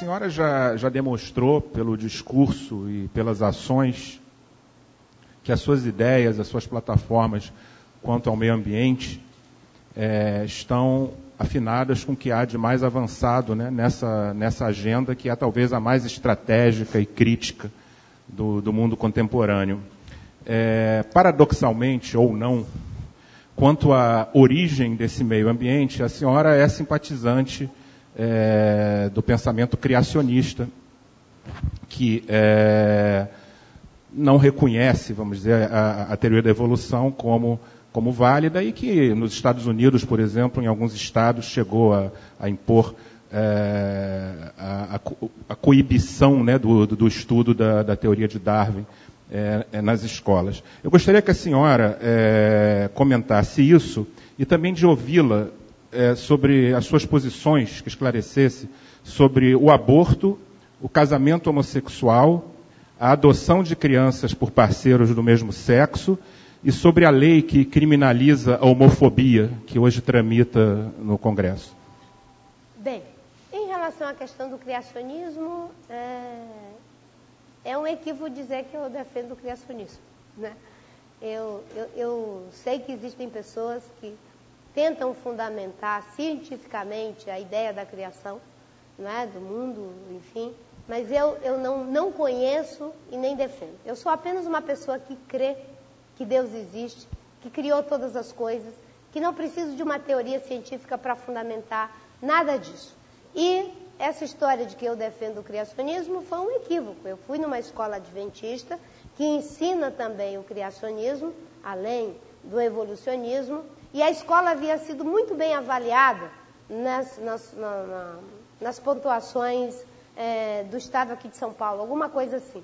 senhora já demonstrou pelo discurso e pelas ações que as suas ideias, as suas plataformas quanto ao meio ambiente estão afinadas com o que há de mais avançado, né, nessa agenda que é talvez a mais estratégica e crítica do mundo contemporâneo. Paradoxalmente ou não, quanto à origem desse meio ambiente, a senhora é simpatizante do pensamento criacionista, que não reconhece, vamos dizer, a teoria da evolução como válida e que nos Estados Unidos, por exemplo, em alguns estados chegou a impor a coibição, né, do estudo da teoria de Darwin nas escolas. Eu gostaria que a senhora comentasse isso e também de ouvi-la sobre as suas posições, que esclarecesse sobre o aborto, o casamento homossexual, a adoção de crianças por parceiros do mesmo sexo e sobre a lei que criminaliza a homofobia, que hoje tramita no Congresso. Bem, em relação à questão do criacionismo, é um equívoco dizer que eu defendo o criacionismo, né? Eu sei que existem pessoas que tentam fundamentar cientificamente a ideia da criação, né, do mundo, enfim, mas eu não conheço e nem defendo. Eu sou apenas uma pessoa que crê que Deus existe, que criou todas as coisas, que não preciso de uma teoria científica para fundamentar nada disso. E essa história de que eu defendo o criacionismo foi um equívoco. Eu fui numa escola adventista que ensina também o criacionismo, além do evolucionismo, e a escola havia sido muito bem avaliada nas pontuações do estado aqui de São Paulo, alguma coisa assim.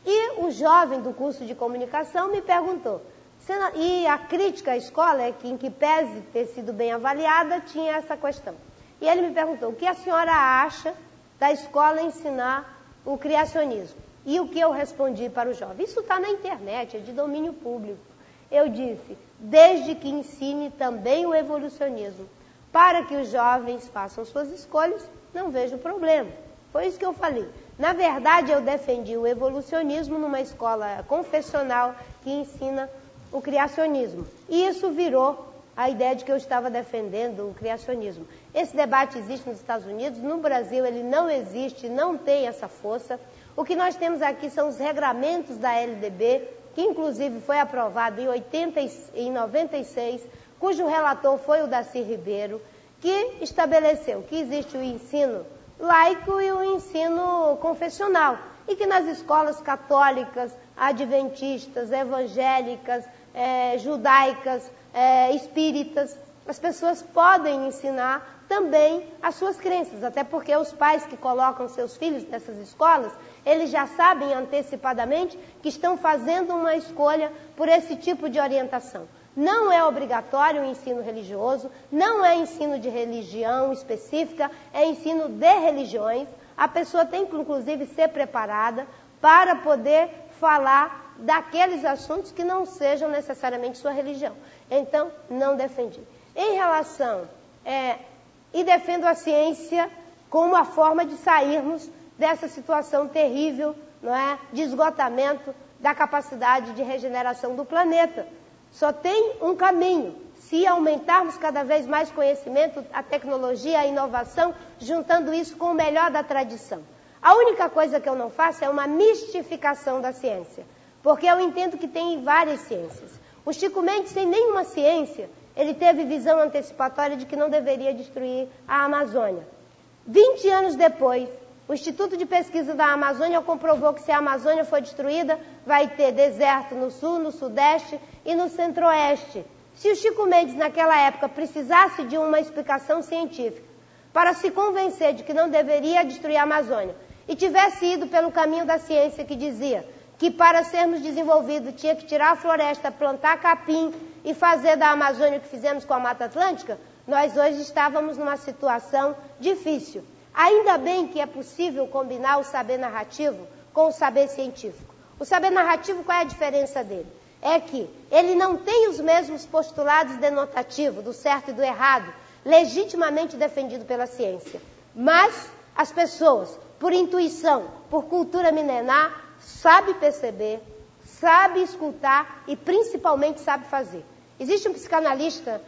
E um jovem do curso de comunicação me perguntou, e a crítica à escola é que, em que pese ter sido bem avaliada, tinha essa questão. E ele me perguntou, o que a senhora acha da escola ensinar o criacionismo? E o que eu respondi para o jovem? Isso está na internet, é de domínio público. Eu disse, desde que ensine também o evolucionismo, para que os jovens façam suas escolhas, não vejo problema. Foi isso que eu falei. Na verdade, eu defendi o evolucionismo numa escola confessional que ensina o criacionismo. E isso virou a ideia de que eu estava defendendo o criacionismo. Esse debate existe nos Estados Unidos, no Brasil ele não existe, não tem essa força. O que nós temos aqui são os regramentos da LDB, que inclusive foi aprovado em 96, cujo relator foi o Darcy Ribeiro, que estabeleceu que existe o ensino laico e o ensino confessional, e que nas escolas católicas, adventistas, evangélicas, judaicas, espíritas, as pessoas podem ensinar também as suas crenças, até porque os pais que colocam seus filhos nessas escolas, eles já sabem antecipadamente que estão fazendo uma escolha por esse tipo de orientação. Não é obrigatório o ensino religioso, não é ensino de religião específica, é ensino de religiões. A pessoa tem que, inclusive, ser preparada para poder falar daqueles assuntos que não sejam necessariamente sua religião. Então, não defendi. Em relação, e defendo a ciência como uma forma de sairmos dessa situação terrível, não é, de esgotamento da capacidade de regeneração do planeta. Só tem um caminho, se aumentarmos cada vez mais conhecimento, a tecnologia, a inovação, juntando isso com o melhor da tradição. A única coisa que eu não faço é uma mistificação da ciência, porque eu entendo que tem várias ciências. O Chico Mendes, sem nenhuma ciência, ele teve visão antecipatória de que não deveria destruir a Amazônia. 20 anos depois, o Instituto de Pesquisa da Amazônia comprovou que se a Amazônia for destruída, vai ter deserto no sul, no sudeste e no centro-oeste. Se o Chico Mendes, naquela época, precisasse de uma explicação científica para se convencer de que não deveria destruir a Amazônia e tivesse ido pelo caminho da ciência que dizia que para sermos desenvolvidos tinha que tirar a floresta, plantar capim e fazer da Amazônia o que fizemos com a Mata Atlântica, nós hoje estávamos numa situação difícil. Ainda bem que é possível combinar o saber narrativo com o saber científico. O saber narrativo, qual é a diferença dele? É que ele não tem os mesmos postulados denotativos do certo e do errado, legitimamente defendido pela ciência. Mas as pessoas, por intuição, por cultura milenar, sabe perceber, sabe escutar e principalmente sabe fazer. Existe um psicanalista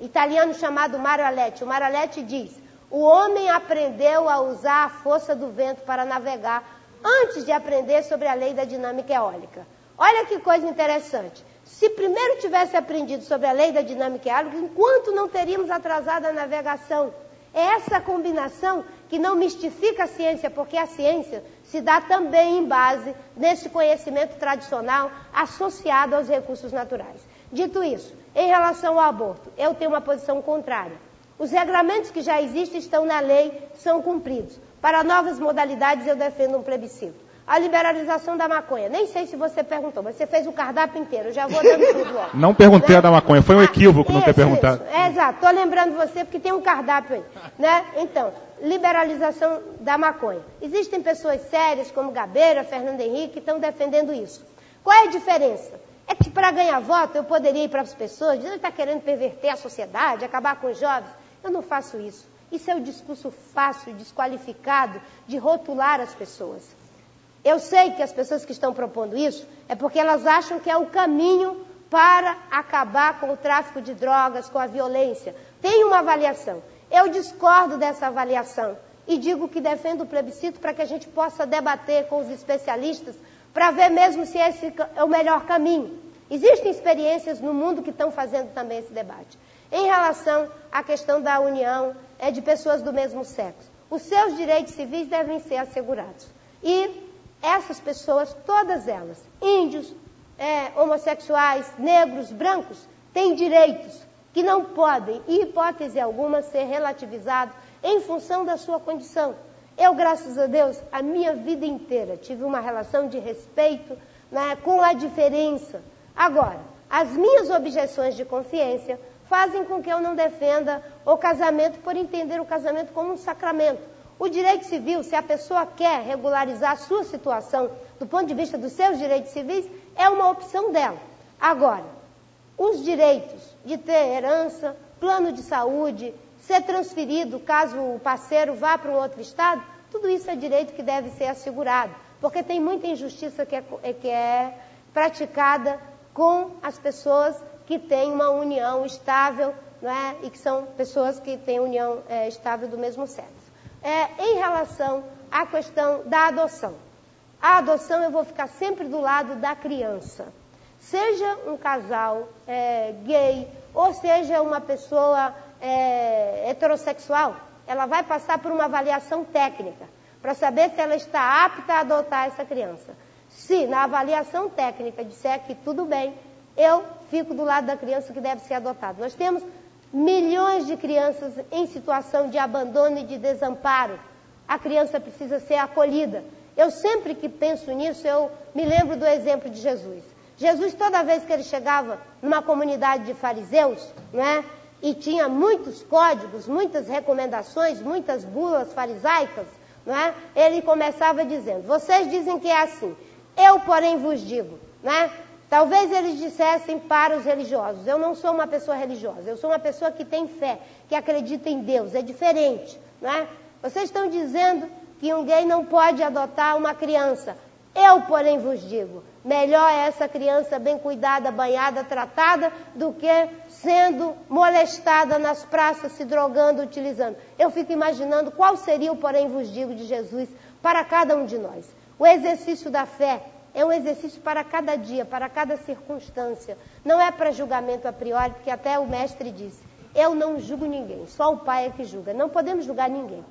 italiano chamado Mario Aletti. O Mario Aletti diz: o homem aprendeu a usar a força do vento para navegar antes de aprender sobre a lei da dinâmica eólica. Olha que coisa interessante. Se primeiro tivesse aprendido sobre a lei da dinâmica eólica, enquanto não teríamos atrasado a navegação. É essa combinação que não mistifica a ciência, porque a ciência se dá também em base nesse conhecimento tradicional associado aos recursos naturais. Dito isso, em relação ao aborto, eu tenho uma posição contrária. Os regramentos que já existem estão na lei, são cumpridos. Para novas modalidades, eu defendo um plebiscito. A liberalização da maconha. Nem sei se você perguntou, mas você fez o cardápio inteiro. Eu já vou dando tudo logo. Não perguntei a da maconha. Foi um equívoco não ter perguntado. Exato. Estou lembrando você porque tem um cardápio aí. Né? Então, liberalização da maconha. Existem pessoas sérias, como Gabeira, Fernando Henrique, que estão defendendo isso. Qual é a diferença? É que para ganhar voto, eu poderia ir para as pessoas, dizer que ele está querendo perverter a sociedade, acabar com os jovens. Eu não faço isso. Isso é o discurso fácil, desqualificado, de rotular as pessoas. Eu sei que as pessoas que estão propondo isso é porque elas acham que é o caminho para acabar com o tráfico de drogas, com a violência. Tem uma avaliação. Eu discordo dessa avaliação e digo que defendo o plebiscito para que a gente possa debater com os especialistas para ver mesmo se esse é o melhor caminho. Existem experiências no mundo que estão fazendo também esse debate. Em relação à questão da união de pessoas do mesmo sexo, os seus direitos civis devem ser assegurados. E essas pessoas, todas elas, índios, homossexuais, negros, brancos, têm direitos que não podem, em hipótese alguma, ser relativizados em função da sua condição. Eu, graças a Deus, a minha vida inteira tive uma relação de respeito, né, com a diferença. Agora, as minhas objeções de consciência fazem com que eu não defenda o casamento por entender o casamento como um sacramento. O direito civil, se a pessoa quer regularizar a sua situação do ponto de vista dos seus direitos civis, é uma opção dela. Agora, os direitos de ter herança, plano de saúde, ser transferido caso o parceiro vá para um outro estado, tudo isso é direito que deve ser assegurado, porque tem muita injustiça que é praticada com as pessoas que têm uma união estável, não é? E que são pessoas que têm união estável do mesmo sexo. Em relação à questão da adoção. A adoção eu vou ficar sempre do lado da criança. Seja um casal gay ou seja uma pessoa heterossexual, ela vai passar por uma avaliação técnica para saber se ela está apta a adotar essa criança. Se na avaliação técnica disser que tudo bem, eu fico do lado da criança que deve ser adotada. Nós temos milhões de crianças em situação de abandono e de desamparo. A criança precisa ser acolhida. Eu sempre que penso nisso, eu me lembro do exemplo de Jesus. Jesus, toda vez que ele chegava numa comunidade de fariseus, né, e tinha muitos códigos, muitas recomendações, muitas bulas farisaicas, né, ele começava dizendo: vocês dizem que é assim, eu, porém, vos digo, né? Talvez eles dissessem para os religiosos: eu não sou uma pessoa religiosa, eu sou uma pessoa que tem fé, que acredita em Deus, é diferente, né? Vocês estão dizendo que um gay não pode adotar uma criança. Eu, porém, vos digo, melhor é essa criança bem cuidada, banhada, tratada, do que sendo molestada nas praças, se drogando, utilizando. Eu fico imaginando qual seria o porém vos digo de Jesus para cada um de nós. O exercício da fé é um exercício para cada dia, para cada circunstância. Não é para julgamento a priori, porque até o mestre disse: eu não julgo ninguém, só o Pai é que julga. Não podemos julgar ninguém.